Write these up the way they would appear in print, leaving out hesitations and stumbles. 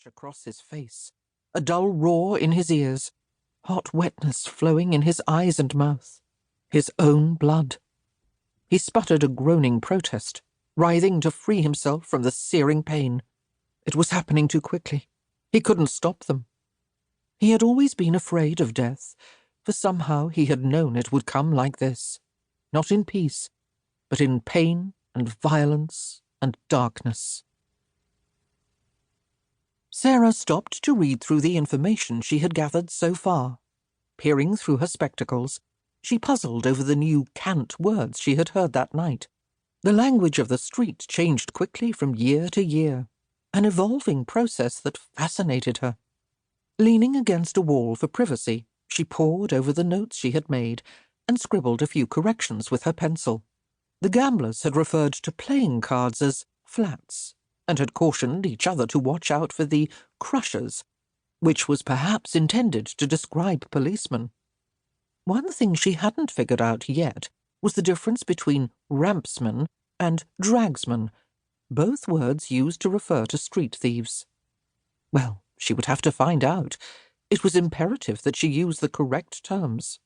itch across his face, a dull roar in his ears, hot wetness flowing in his eyes and mouth. His own blood. He sputtered a groaning protest, writhing to free himself from the searing pain. It was happening too quickly. He couldn't stop them. He had always been afraid of death, for somehow he had known it would come like this, not in peace, but in pain and violence and darkness. Sara stopped to read through the information she had gathered so far. Peering through her spectacles, she puzzled over the new cant words she had heard that night. The language of the street changed quickly from year to year, an evolving process that fascinated her. Leaning against a wall for privacy, she pored over the notes she had made and scribbled a few corrections with her pencil. The gamblers had referred to playing cards as flats, and had cautioned each other to watch out for the crushers, which was perhaps intended to describe policemen. One thing she hadn't figured out yet was the difference between rampsman and dragsman, both words used to refer to street thieves. Well, she would have to find out. It was imperative that she use the correct terms.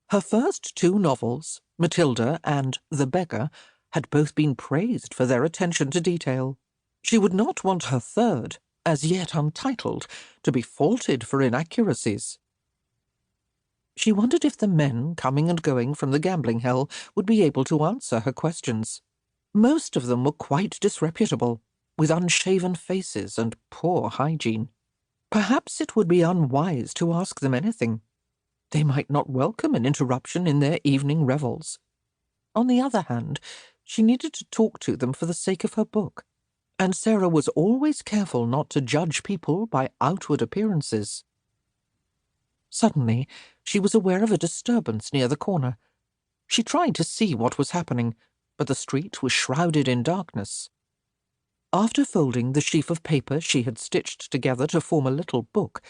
Her first two novels, Matilda and The Beggar, had both been praised for their attention to detail. She would not want her third, as yet untitled, to be faulted for inaccuracies. She wondered if the men coming and going from the gambling hell would be able to answer her questions. Most of them were quite disreputable, with unshaven faces and poor hygiene. Perhaps it would be unwise to ask them anything. They might not welcome an interruption in their evening revels. On the other hand, she needed to talk to them for the sake of her book, and Sara was always careful not to judge people by outward appearances. Suddenly, she was aware of a disturbance near the corner. She tried to see what was happening, but the street was shrouded in darkness. After folding the sheaf of paper she had stitched together to form a little book,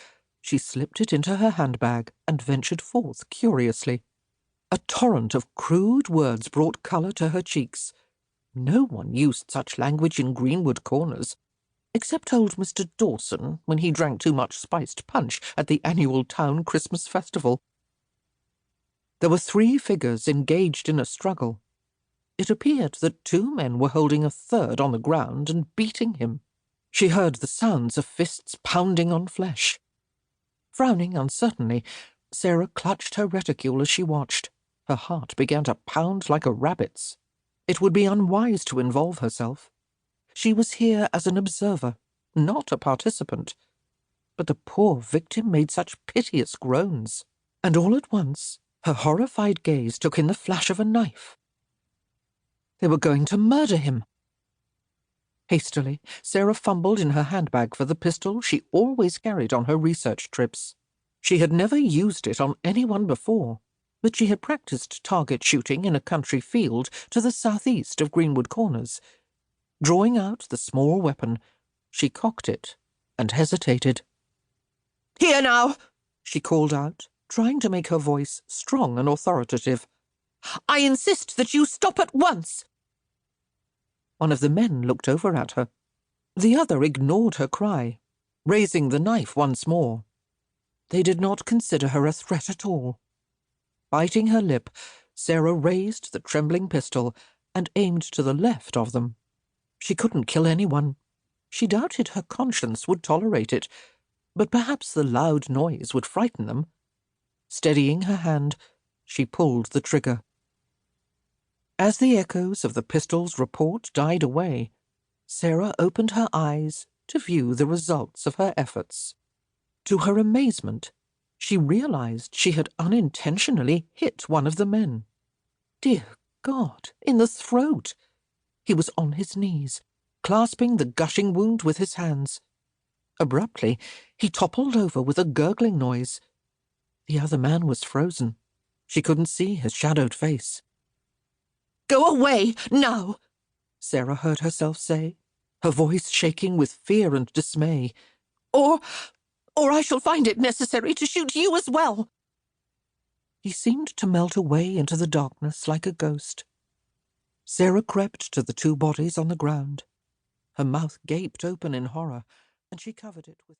she slipped it into her handbag and ventured forth curiously. A torrent of crude words brought colour to her cheeks. No one used such language in Greenwood Corners, except old Mr. Dawson when he drank too much spiced punch at the annual town Christmas festival. There were 3 figures engaged in a struggle. It appeared that 2 men were holding a third on the ground and beating him. She heard the sounds of fists pounding on flesh. Frowning uncertainly, Sara clutched her reticule as she watched. Her heart began to pound like a rabbit's. It would be unwise to involve herself. She was here as an observer, not a participant. But the poor victim made such piteous groans, and all at once her horrified gaze took in the flash of a knife. They were going to murder him. Hastily, Sara fumbled in her handbag for the pistol she always carried on her research trips. She had never used it on anyone before, but she had practiced target shooting in a country field to the southeast of Greenwood Corners. Drawing out the small weapon, she cocked it and hesitated. "Here now!" she called out, trying to make her voice strong and authoritative. "I insist that you stop at once!" One of the men looked over at her. The other ignored her cry, raising the knife once more. They did not consider her a threat at all. Biting her lip, Sara raised the trembling pistol and aimed to the left of them. She couldn't kill anyone. She doubted her conscience would tolerate it, but perhaps the loud noise would frighten them. Steadying her hand, she pulled the trigger. As the echoes of the pistol's report died away, Sara opened her eyes to view the results of her efforts. To her amazement, she realized she had unintentionally hit one of the men. Dear God, in the throat! He was on his knees, clasping the gushing wound with his hands. Abruptly, he toppled over with a gurgling noise. The other man was frozen. She couldn't see his shadowed face. "Go away, now!" Sara heard herself say, her voice shaking with fear and dismay. Or I shall find it necessary to shoot you as well." He seemed to melt away into the darkness like a ghost. Sara crept to the 2 bodies on the ground. Her mouth gaped open in horror, and she covered it with